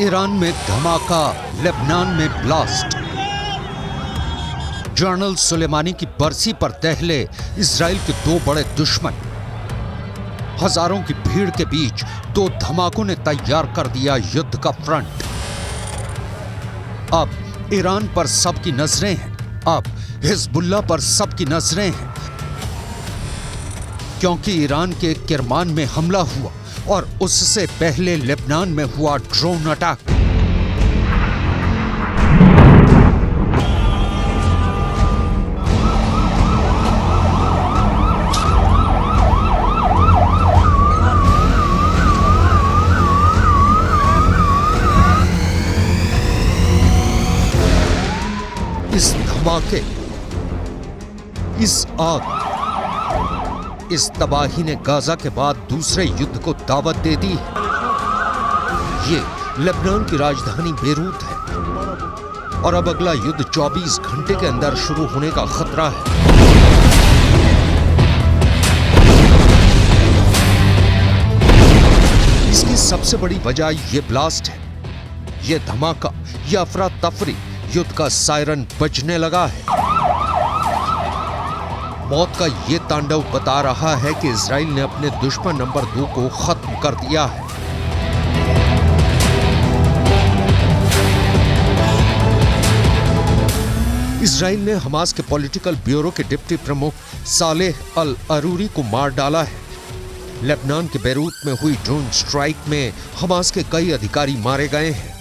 Iran में धमाका, Lebanon में ब्लास्ट। जनरल सुलेमानी की बरसी पर दहले इजराइल के दो बड़े दुश्मन। हजारों की भीड़ के बीच दो धमाकों ने तैयार कर दिया युद्ध का फ्रंट। अब ईरान पर सबकी नजरें हैं, अब हिजबुल्लाह पर सबकी नजरें हैं, क्योंकि ईरान के किरमान में हमला हुआ और उससे पहले लेबनान में हुआ ड्रोन अटैक। इस धमाके, इस आग, इस तबाही ने गाजा के बाद दूसरे युद्ध को दावत दे दी है। ये लेबनान की राजधानी बेरूत है और अब अगला युद्ध 24 घंटे के अंदर शुरू होने का खतरा है। इसकी सबसे बड़ी वजह यह ब्लास्ट है, यह धमाका, यह अफरा तफरी। युद्ध का सायरन बजने लगा है। मौत का यह तांडव बता रहा है कि इजराइल ने अपने दुश्मन नंबर 2 को खत्म कर दिया है। इजराइल ने हमास के पॉलिटिकल ब्यूरो के डिप्टी प्रमुख सालेह अल अरूरी को मार डाला है। लेबनान के बेरूत में हुई ड्रोन स्ट्राइक में हमास के कई अधिकारी मारे गए हैं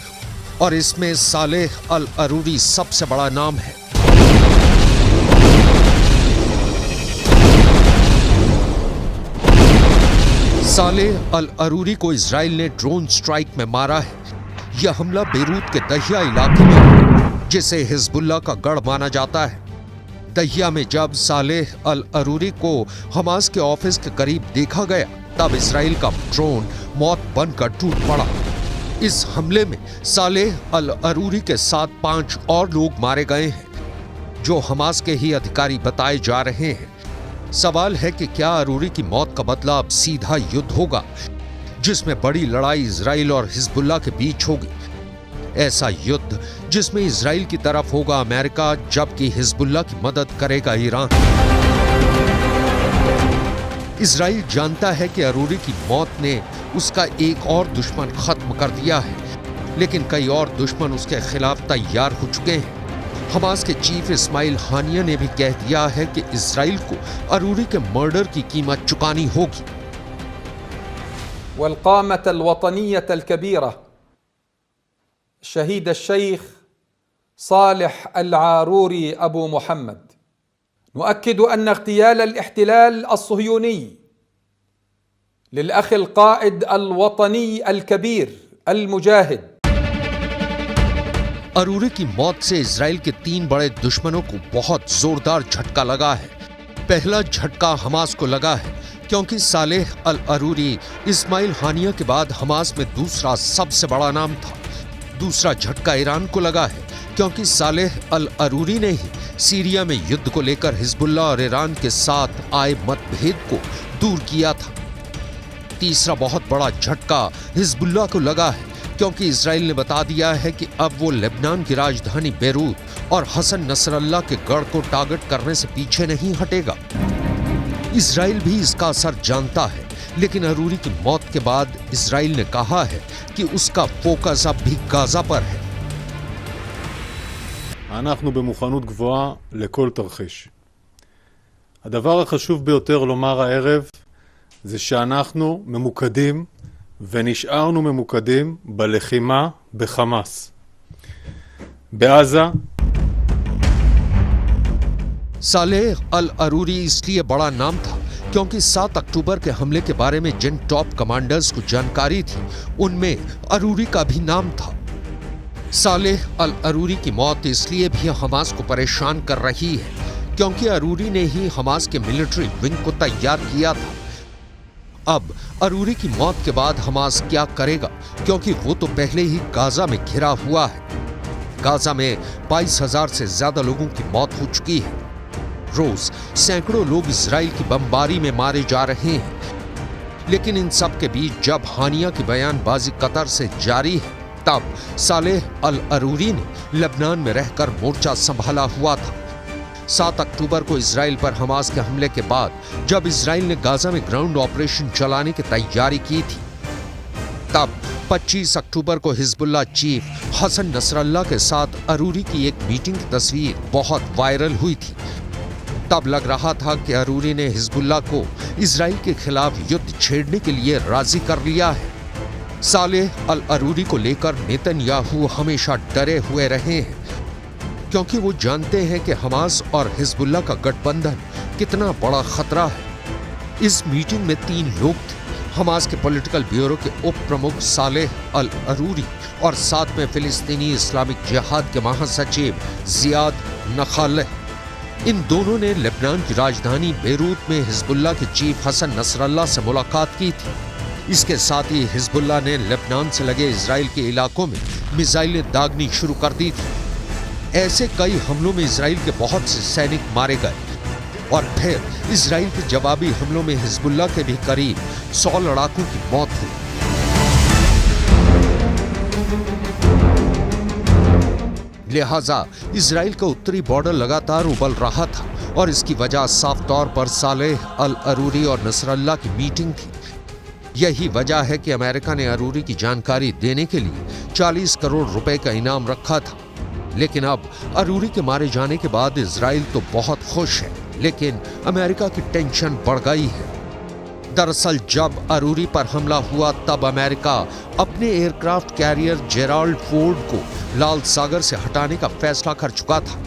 और इसमें सालेह अल अरूरी सबसे बड़ा नाम है। सालेह अल अरूरी को इजराइल ने ड्रोन स्ट्राइक में मारा है। यह हमला बेरूत के दहिया इलाके में, जिसे हिजबुल्लाह का गढ़ माना जाता है। दहिया में जब सालेह अल अरूरी को हमास के ऑफिस के करीब देखा गया, तब इजराइल का ड्रोन मौत बनकर टूट पड़ा। इस हमले में सालेह अल अरूरी के साथ 5 और लोग मारे गए हैं, जो हमास के ही अधिकारी बताए जा रहे हैं। सवाल है कि क्या अरूरी की मौत का बदला अब सीधा युद्ध होगा, जिसमें बड़ी लड़ाई इजराइल और हिजबुल्लाह के बीच होगी। ऐसा युद्ध जिसमें इजराइल की तरफ होगा अमेरिका, जबकि हिजबुल्लाह की मदद करेगा ईरान। इजराइल जानता है कि अरूरी की मौत ने उसका एक और दुश्मन खत्म कर दिया है, लेकिन कई और दुश्मन उसके खिलाफ तैयार हो चुके हैं। हमास के चीफ इस्माइल हानिया ने भी कह दिया है कि इजराइल को अरूरी के मर्डर की कीमत चुकानी होगी। वल्क़ामत अल-वतनिय्यत अल-कबीरा शहीद अल-शेख सालेह अल-आरूरी अबू मुहम्मद नुअक्किद अन इग़्तियाल अल-इह्तिलाल अल-सुहयूनी लिल-अख़ अल-क़ाइद अल-वतनी अल-कबीर अल-मुजाहिद। अरूरी की मौत से इजराइल के 3 बड़े दुश्मनों को बहुत जोरदार झटका लगा है। पहला झटका हमास को लगा है, क्योंकि सालेह अल अरूरी इस्माइल हानिया के बाद हमास में दूसरा सबसे बड़ा नाम था। दूसरा झटका ईरान को लगा है, क्योंकि सालेह अल अरूरी ने ही सीरिया में युद्ध को लेकर हिजबुल्लाह और ईरान के साथ आए मतभेद को दूर किया था। तीसरा बहुत बड़ा झटका हिजबुल्लाह को लगा है, क्योंकि इजराइल ने बता दिया है कि अब वो लेबनान की राजधानी बेरूत और हसन नसरल्लाह के गढ़ को टारगेट करने से पीछे नहीं हटेगा। इजराइल भी इसका असर जानता है, लेकिन अरूरी की मौत के बाद इजराइल ने कहा है कि उसका फोकस अब भी गाजा पर है। אנחנו במוכנות גבוהה לכל תרחיש. הדבר החשוב ביותר לומר הערב זה שאנחנו ממוקדים ונשארנו ממוקדים בלחימה בחמאס. בעזה सालेह अल अरूरी इसलिए बड़ा नाम था क्योंकि 7 अक्टूबर के हमले के बारे में जिन टॉप कमांडर्स को जानकारी थी, उनमें अरूरी का भी नाम था। सालेह अल अरूरी की मौत इसलिए भी हमास को परेशान कर रही है, क्योंकि अरूरी ने ही हमास के मिलिट्री विंग को तैयार किया था। अब अरूरी की मौत के बाद हमास क्या करेगा, क्योंकि वो तो पहले ही गाजा में घिरा हुआ है। गाजा में 22,000 से ज्यादा लोगों की मौत हो चुकी है। रोज सैकड़ों लोग इजराइल की बमबारी में मारे जा रहे हैं। लेकिन इन सब के बीच जब हानिया की बयानबाजी कतर से जारी है, तब सालेह अल अरूरी ने लेबनान में रहकर मोर्चा संभाला हुआ था। 7 अक्टूबर को इजराइल पर हमास के हमले के बाद जब इजराइल ने गाजा में ग्राउंड ऑपरेशन चलाने की तैयारी की थी, तब 25 अक्टूबर को हिजबुल्लाह चीफ हसन नसरल्लाह के साथ अरूरी की एक मीटिंग की तस्वीर बहुत वायरल हुई थी। तब लग रहा था कि अरूरी ने हिजबुल्लाह को इजराइल के खिलाफ युद्ध छेड़ने के लिए राजी कर लिया है। सालेह अल अरूरी को लेकर नेतन्याहू हमेशा डरे हुए रहे हैं, क्योंकि वो जानते हैं कि हमास और हिजबुल्लाह का गठबंधन कितना बड़ा खतरा है। इस मीटिंग में 3 लोग थे, हमास के पॉलिटिकल ब्यूरो के उप प्रमुख सालेह अल अरूरी और साथ में फिलिस्तीनी इस्लामिक जिहाद के महासचिव जियाद नखालेह। इन दोनों ने लेबनान की राजधानी बेरूत में हिजबुल्लाह के चीफ हसन नसरल्लाह से मुलाकात की थी। इसके साथ ही हिजबुल्लाह ने लेबनान से लगे इजराइल के इलाकों में मिसाइलें दागनी शुरू कर दी थी। ऐसे कई हमलों में इजराइल के बहुत से सैनिक मारे गए और फिर इजराइल के जवाबी हमलों में हिजबुल्लाह के भी करीब 100 लड़ाकों की मौत हुई। लिहाजा इजराइल का उत्तरी बॉर्डर लगातार उबल रहा था और इसकी वजह साफ तौर पर सालेह अल अरूरी और नसरल्लाह की मीटिंग थी। यही वजह है कि अमेरिका ने अरूरी की जानकारी देने के लिए 40 करोड़ रुपए का इनाम रखा था। लेकिन अब अरूरी के मारे जाने के बाद इजराइल तो बहुत खुश है, लेकिन अमेरिका की टेंशन बढ़ गई है। दरअसल जब अरूरी पर हमला हुआ तब अमेरिका अपने एयरक्राफ्ट कैरियर जेराल्ड फोर्ड को लाल सागर से हटाने का फैसला कर चुका था।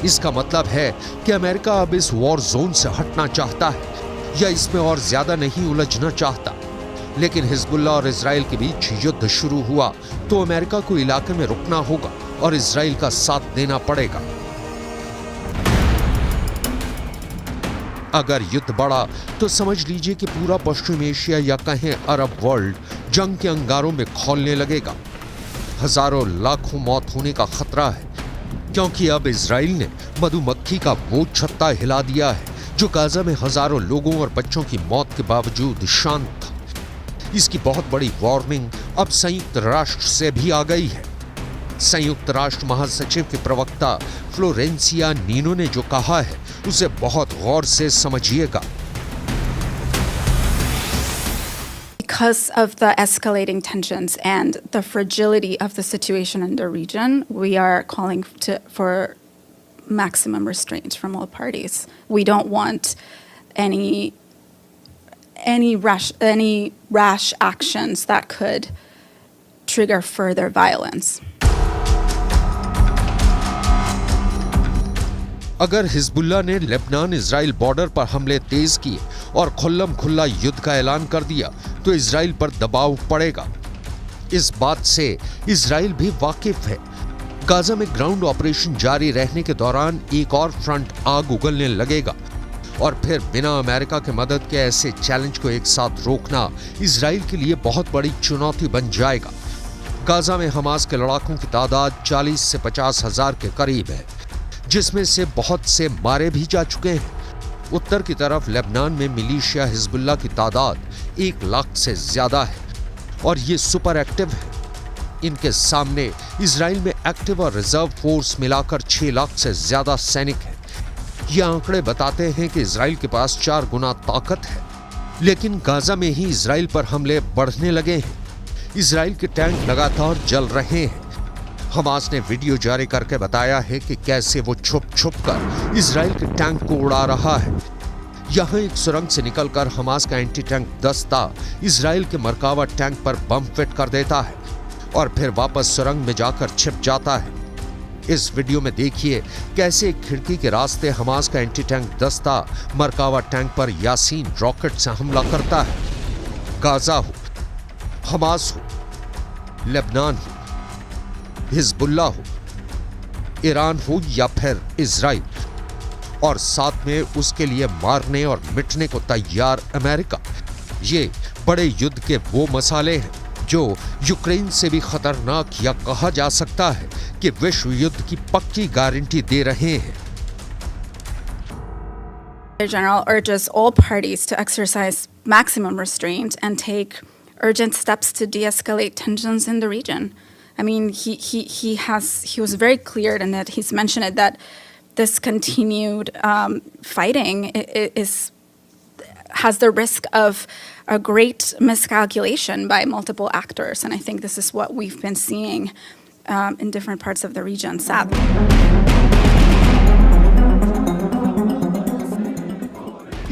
इसका मतलब है कि अमेरिका अब इस वॉर जोन से हटना चाहता है या इसमें और ज्यादा नहीं उलझना चाहता। लेकिन हिजबुल्लाह और इजराइल के बीच युद्ध शुरू हुआ तो अमेरिका को इलाके में रुकना होगा और इजराइल का साथ देना पड़ेगा। अगर युद्ध बढ़ा तो समझ लीजिए कि पूरा पश्चिम एशिया या कहें अरब वर्ल्ड जंग के अंगारों में खौलने लगेगा। हजारों लाखों मौत होने का खतरा है, क्योंकि अब इजराइल ने मधुमक्खी का वो छत्ता हिला दिया है जो गाजा में हजारों लोगों और बच्चों की मौत के बावजूद शांत था। इसकी बहुत बड़ी वार्निंग अब संयुक्त राष्ट्र से भी आ गई है। संयुक्त राष्ट्र महासचिव के प्रवक्ता फ्लोरेंसिया नीनो ने जो कहा है उसे बहुत गौर से समझिएगा। Because of the escalating tensions and the fragility of the situation in the region, we are calling for maximum restraint from all parties. We don't want any rash actions that could trigger further violence. अगर Hezbollah ने Lebanon Israel border पर हमले तेज किए और खुल्लम खुल्ला युद्ध का ऐलान कर दिया तो इजराइल पर दबाव पड़ेगा। इस बात से इजराइल भी वाकिफ है। गाजा में ग्राउंड ऑपरेशन जारी रहने के दौरान एक और फ्रंट आग उगलने लगेगा और फिर बिना अमेरिका के मदद के ऐसे चैलेंज को एक साथ रोकना इजराइल के लिए बहुत बड़ी चुनौती बन जाएगा। गाजा में हमास के लड़ाकों की तादाद 40 से 50 हजार के करीब है, जिसमें से बहुत से मारे भी जा चुके हैं। उत्तर की तरफ लेबनान में मिलिशिया हिजबुल्लाह की तादाद 1 लाख से ज्यादा है और ये सुपर एक्टिव है। इनके सामने इजराइल में एक्टिव और रिजर्व फोर्स मिलाकर 6 लाख से ज्यादा सैनिक हैं। ये आंकड़े बताते हैं कि इजराइल के पास 4 गुना ताकत है। लेकिन गाजा में ही इजराइल पर हमले बढ़ने लगे हैं। इजराइल के टैंक लगातार जल रहे हैं। हमास ने वीडियो जारी करके बताया है कि कैसे वो छुप छुप कर इजराइल के टैंक को उड़ा रहा है। यहाँ एक सुरंग से निकलकर हमास का एंटी टैंक दस्ता इजराइल के मरकावा टैंक पर बम फिट कर देता है और फिर वापस सुरंग में जाकर छिप जाता है। इस वीडियो में देखिए कैसे एक खिड़की के रास्ते हमास का एंटी टैंक दस्ता मरकावा टैंक पर यासीन रॉकेट से हमला करता है। गाजा हो, हमास हो, लेबनान हो, हिजबुल्लाह हो, ईरान हो या फिर इजराइल, और साथ में उसके लिए मारने और मिटने को तैयार अमेरिका, ये बड़े युद्ध के वो मसाले हैं जो यूक्रेन से भी खतरनाक या कहा जा सकता है कि विश्व युद्ध की पक्की गारंटी दे रहे हैं। The General urges all parties to exercise maximum restraint and take urgent steps to de-escalate tensions in the region. I mean, he was very clear in it. He's mentioned it that this continued fighting has the risk of a great miscalculation by multiple actors, and I think this is what we've been seeing in different parts of the region, sadly.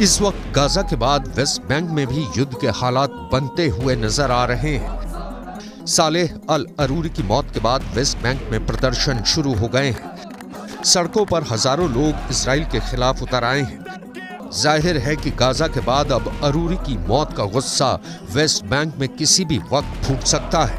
इस वक्त Gaza के बाद West Bank में भी युद्ध के हालात बनते हुए नजर आ रहे हैं। सालेह अल अरूरी की मौत के बाद वेस्ट बैंक में प्रदर्शन शुरू हो गए हैं। सड़कों पर हजारों लोग इजराइल के खिलाफ उतर आए हैं। जाहिर है कि गाजा के बाद अब अरूरी की मौत का गुस्सा वेस्ट बैंक में किसी भी वक्त फूट सकता है।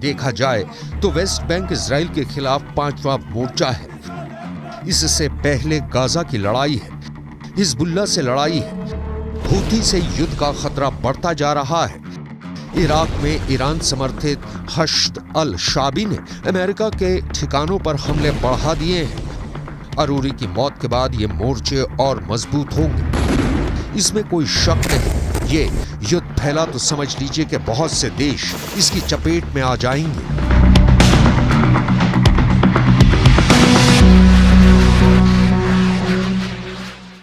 देखा जाए तो वेस्ट बैंक इजराइल के खिलाफ 5वां मोर्चा है। इससे पहले गाजा की लड़ाई है, हिजबुल्लाह से लड़ाई है, हूथी से युद्ध का खतरा बढ़ता जा रहा है। इराक में ईरान समर्थित हश्द अल शाबी ने अमेरिका के ठिकानों पर हमले बढ़ा दिए हैं। अरूरी की मौत के बाद ये मोर्चे और मजबूत होंगे, इसमें कोई शक नहीं। ये युद्ध फैला तो समझ लीजिए कि बहुत से देश इसकी चपेट में आ जाएंगे।